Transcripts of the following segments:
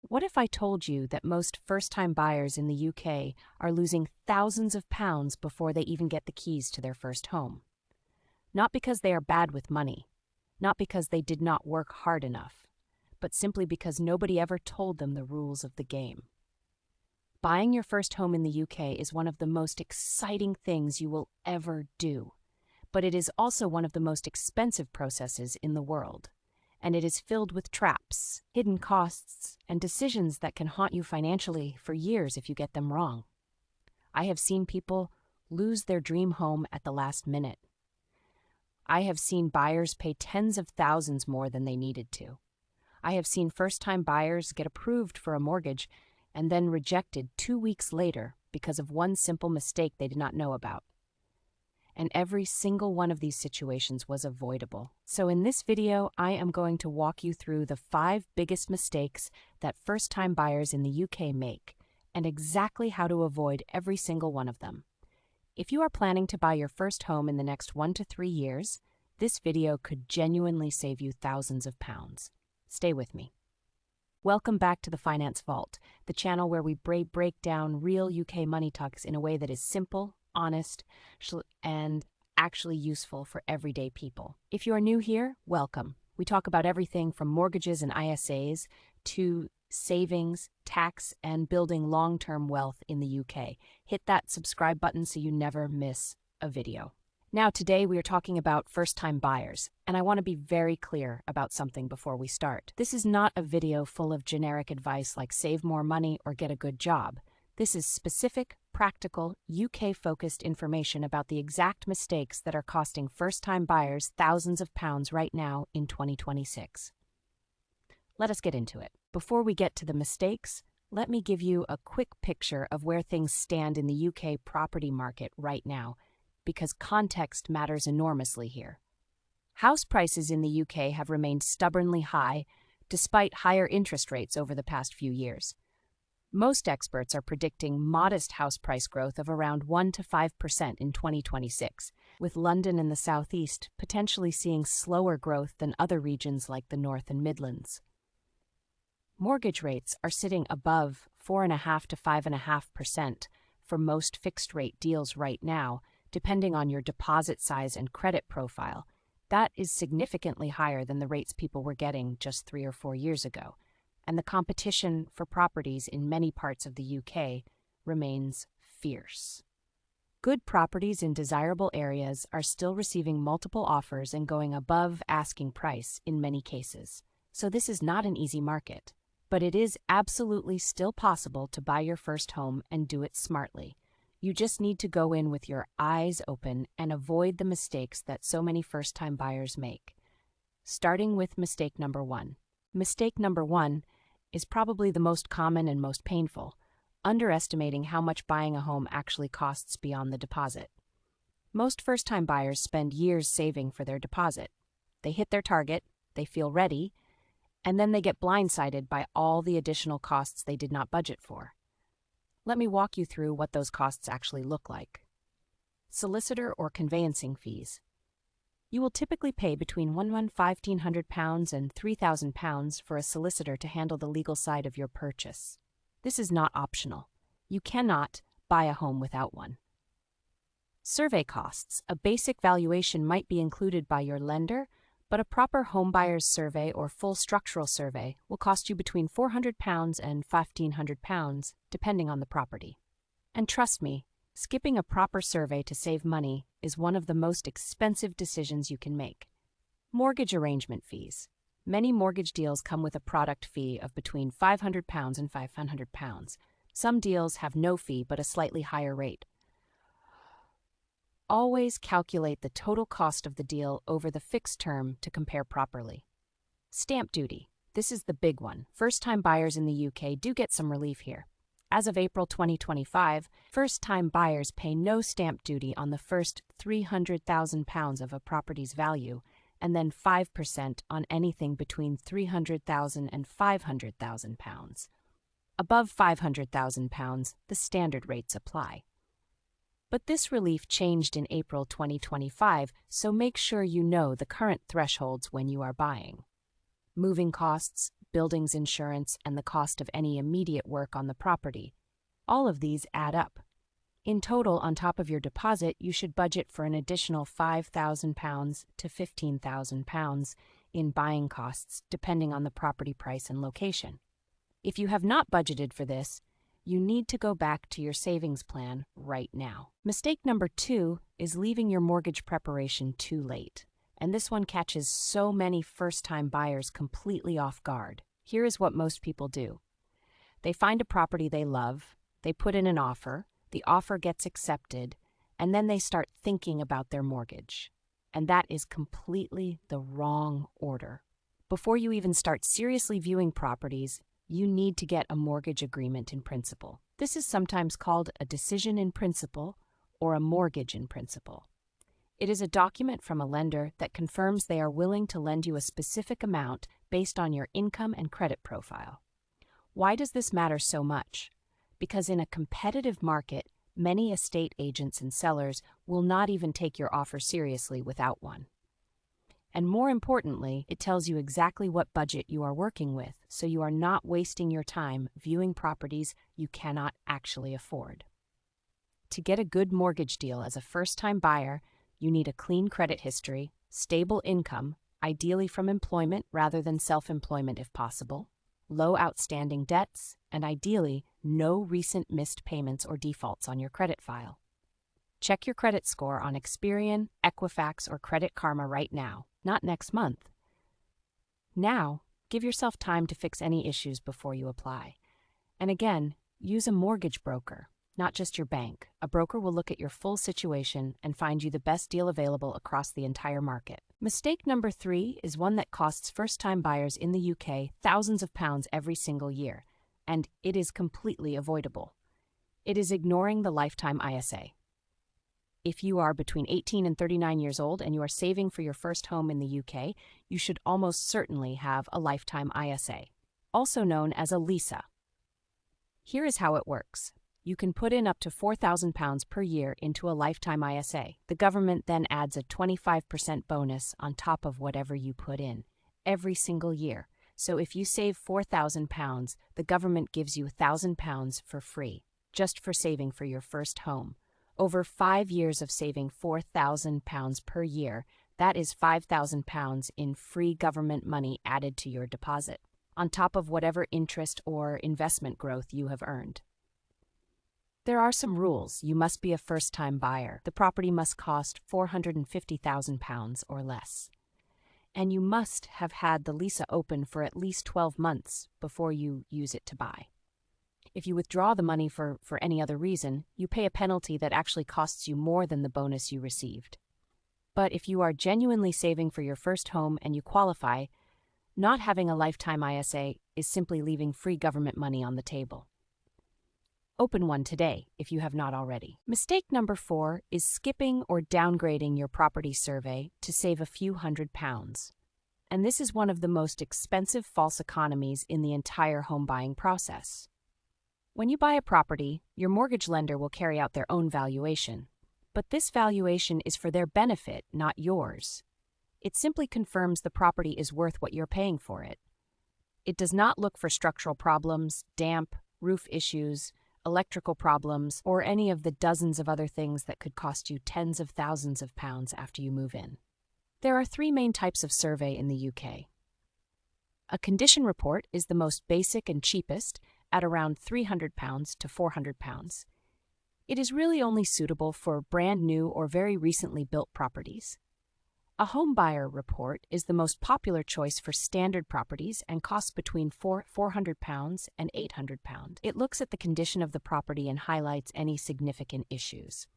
What if I told you that most first-time buyers in the UK are losing thousands of pounds before they even get the keys to their first home? Not because they are bad with money, not because they did not work hard enough, but simply because nobody ever told them the rules of the game. Buying your first home in the UK is one of the most exciting things you will ever do, but it is also one of the most expensive processes in the world. And it is filled with traps, hidden costs, and decisions that can haunt you financially for years if you get them wrong. I have seen people lose their dream home at the last minute. I have seen buyers pay tens of thousands more than they needed to. I have seen first-time buyers get approved for a mortgage and then rejected 2 weeks later because of one simple mistake they did not know about. And every single one of these situations was avoidable. So in this video, I am going to walk you through the 5 biggest mistakes that first-time buyers in the UK make, and exactly how to avoid every single one of them. If you are planning to buy your first home in the next 1 to 3 years, this video could genuinely save you thousands of pounds. Stay with me. Welcome back to the Finance Vault, the channel where we break down real UK money talks in a way that is simple, honest, and actually useful for everyday people. If you are new here, welcome. We talk about everything from mortgages and ISAs to savings, tax, and building long-term wealth in the UK. Hit that subscribe button so you never miss a video. Now, today we are talking about first-time buyers, and I want to be very clear about something before we start. This is not a video full of generic advice like save more money or get a good job. This is specific, practical, UK-focused information about the exact mistakes that are costing first-time buyers thousands of pounds right now in 2026. Let us get into it. Before we get to the mistakes, let me give you a quick picture of where things stand in the UK property market right now, because context matters enormously here. House prices in the UK have remained stubbornly high, despite higher interest rates over the past few years. Most experts are predicting modest house price growth of around 1 to 5% in 2026, with London and the South East potentially seeing slower growth than other regions like the North and Midlands. Mortgage rates are sitting above 4.5 to 5.5% for most fixed-rate deals right now, depending on your deposit size and credit profile. That is significantly higher than the rates people were getting just 3 or 4 years ago. And the competition for properties in many parts of the UK remains fierce. Good properties in desirable areas are still receiving multiple offers and going above asking price in many cases. So this is not an easy market, but it is absolutely still possible to buy your first home and do it smartly. You just need to go in with your eyes open and avoid the mistakes that so many first-time buyers make. Starting with mistake number 1. Mistake number 1 is probably the most common and most painful, underestimating how much buying a home actually costs beyond the deposit. Most first-time buyers spend years saving for their deposit. They hit their target, they feel ready, and then they get blindsided by all the additional costs they did not budget for. Let me walk you through what those costs actually look like. Solicitor or conveyancing fees. You will typically pay between £1,500 and £3,000 for a solicitor to handle the legal side of your purchase. This is not optional. You cannot buy a home without one. Survey costs. A basic valuation might be included by your lender, but a proper homebuyer's survey or full structural survey will cost you between £400 and £1,500, depending on the property. And trust me, skipping a proper survey to save money is one of the most expensive decisions you can make. Mortgage arrangement fees. Many mortgage deals come with a product fee of between £500 and £500. Some deals have no fee but a slightly higher rate. Always calculate the total cost of the deal over the fixed term to compare properly. Stamp duty. This is the big one. First-time buyers in the UK do get some relief here. As of April 2025, first-time buyers pay no stamp duty on the first £300,000 of a property's value, and then 5% on anything between £300,000 and £500,000. Above £500,000, the standard rates apply. But this relief changed in April 2025, so make sure you know the current thresholds when you are buying. Moving costs. buildings insurance, and the cost of any immediate work on the property. All of these add up. In total, on top of your deposit, you should budget for an additional £5,000 to £15,000 in buying costs, depending on the property price and location. If you have not budgeted for this, you need to go back to your savings plan right now. Mistake number 2 is leaving your mortgage preparation too late. And this one catches so many first-time buyers completely off guard. Here is what most people do. They find a property they love, they put in an offer, the offer gets accepted, and then they start thinking about their mortgage. And that is completely the wrong order. Before you even start seriously viewing properties, you need to get a mortgage agreement in principle. This is sometimes called a decision in principle or a mortgage in principle. It is a document from a lender that confirms they are willing to lend you a specific amount based on your income and credit profile. Why does this matter so much? Because in a competitive market, many estate agents and sellers will not even take your offer seriously without one. And more importantly, it tells you exactly what budget you are working with, so you are not wasting your time viewing properties you cannot actually afford. To get a good mortgage deal as a first-time buyer, you need a clean credit history, stable income, ideally from employment rather than self-employment if possible, low outstanding debts, and ideally, no recent missed payments or defaults on your credit file. Check your credit score on Experian, Equifax, or Credit Karma right now, not next month. Now, give yourself time to fix any issues before you apply. And again, use a mortgage broker, not just your bank. A broker will look at your full situation and find you the best deal available across the entire market. Mistake number 3 is one that costs first-time buyers in the UK thousands of pounds every single year, and it is completely avoidable. It is ignoring the lifetime ISA. If you are between 18 and 39 years old and you are saving for your first home in the UK, you should almost certainly have a lifetime ISA, also known as a LISA. Here is how it works. You can put in up to £4,000 per year into a lifetime ISA. The government then adds a 25% bonus on top of whatever you put in, every single year. So if you save £4,000, the government gives you £1,000 for free, just for saving for your first home. Over 5 years of saving £4,000 per year, that is £5,000 in free government money added to your deposit, on top of whatever interest or investment growth you have earned. There are some rules. You must be a first-time buyer. The property must cost £450,000 or less. And you must have had the LISA open for at least 12 months before you use it to buy. If you withdraw the money for any other reason, you pay a penalty that actually costs you more than the bonus you received. But if you are genuinely saving for your first home and you qualify, not having a lifetime ISA is simply leaving free government money on the table. Open one today if you have not already. Mistake number 4 is skipping or downgrading your property survey to save a few £100s. And this is one of the most expensive false economies in the entire home buying process. When you buy a property, your mortgage lender will carry out their own valuation. But this valuation is for their benefit, not yours. It simply confirms the property is worth what you're paying for it. It does not look for structural problems, damp, roof issues, electrical problems, or any of the dozens of other things that could cost you tens of thousands of pounds after you move in. There are 3 main types of survey in the UK. A condition report is the most basic and cheapest, at around £300 to £400. It is really only suitable for brand new or very recently built properties. A home buyer report is the most popular choice for standard properties and costs between £400 and £800. It looks at the condition of the property and highlights any significant issues.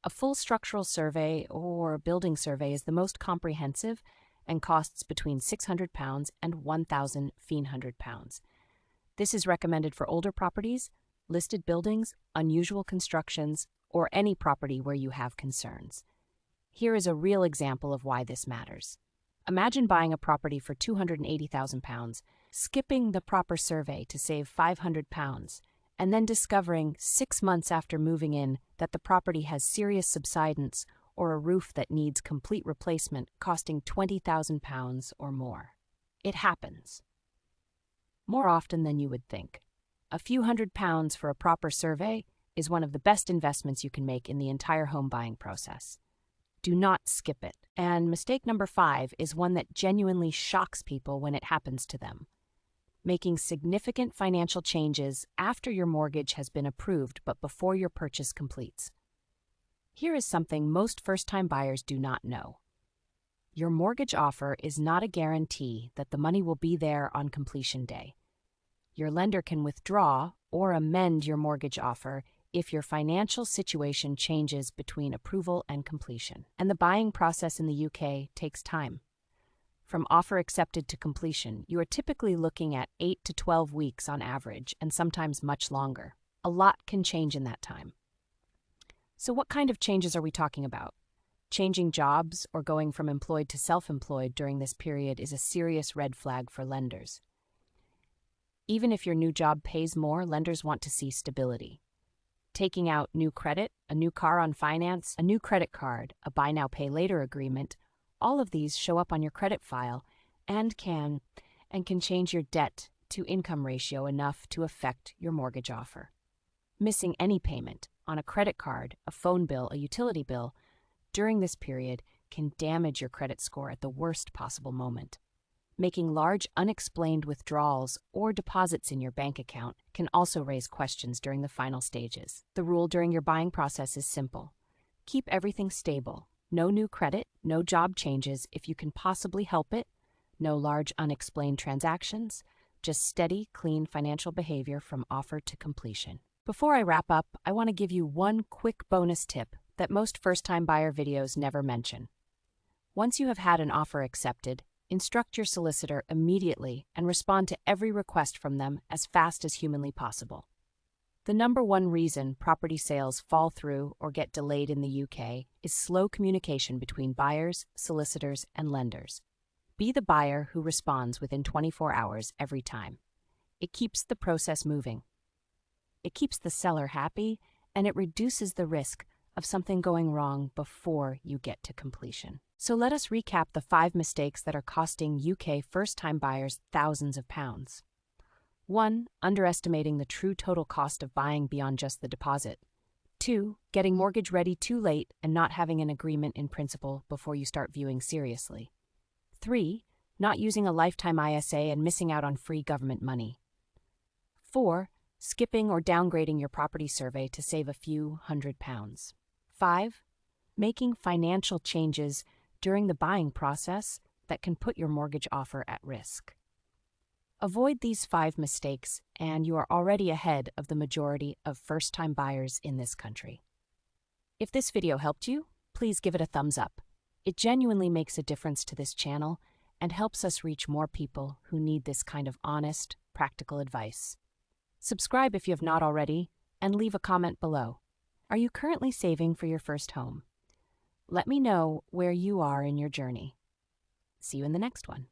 A full structural survey or building survey is the most comprehensive and costs between £600 and £1,500. This is recommended for older properties, listed buildings, unusual constructions, or any property where you have concerns. Here is a real example of why this matters. Imagine buying a property for £280,000, skipping the proper survey to save £500, and then discovering 6 months after moving in that the property has serious subsidence or a roof that needs complete replacement costing £20,000 or more. It happens. more often than you would think. A few £100 for a proper survey is one of the best investments you can make in the entire home buying process. Do not skip it. And mistake number 5 is one that genuinely shocks people when it happens to them: making significant financial changes after your mortgage has been approved but before your purchase completes. Here is something most first-time buyers do not know. Your mortgage offer is not a guarantee that the money will be there on completion day. Your lender can withdraw or amend your mortgage offer if your financial situation changes between approval and completion. And the buying process in the UK takes time. From offer accepted to completion, you are typically looking at 8 to 12 weeks on average, and sometimes much longer. A lot can change in that time. So what kind of changes are we talking about? Changing jobs or going from employed to self-employed during this period is a serious red flag for lenders. Even if your new job pays more, lenders want to see stability. Taking out new credit, a new car on finance, a new credit card, a buy now pay later agreement, all of these show up on your credit file and can change your debt to income ratio enough to affect your mortgage offer. Missing any payment on a credit card, a phone bill, a utility bill during this period can damage your credit score at the worst possible moment. Making large unexplained withdrawals or deposits in your bank account can also raise questions during the final stages. The rule during your buying process is simple: keep everything stable. No new credit, no job changes if you can possibly help it, no large unexplained transactions, just steady, clean financial behavior from offer to completion. Before I wrap up, I want to give you one quick bonus tip that most first-time buyer videos never mention. Once you have had an offer accepted, instruct your solicitor immediately and respond to every request from them as fast as humanly possible. The number one reason property sales fall through or get delayed in the UK is slow communication between buyers, solicitors, and lenders. Be the buyer who responds within 24 hours every time. It keeps the process moving. It keeps the seller happy, and it reduces the risk of something going wrong before you get to completion. So let us recap the 5 mistakes that are costing UK first-time buyers thousands of pounds. 1. Underestimating the true total cost of buying beyond just the deposit. 2. Getting mortgage ready too late and not having an agreement in principle before you start viewing seriously. 3. Not using a lifetime ISA and missing out on free government money. 4. Skipping or downgrading your property survey to save a few £100s. 5. Making financial changes during the buying process that can put your mortgage offer at risk. Avoid these 5 mistakes, and you are already ahead of the majority of first-time buyers in this country. If this video helped you, please give it a thumbs up. It genuinely makes a difference to this channel and helps us reach more people who need this kind of honest, practical advice. Subscribe if you have not already, and leave a comment below. Are you currently saving for your first home? Let me know where you are in your journey. See you in the next one.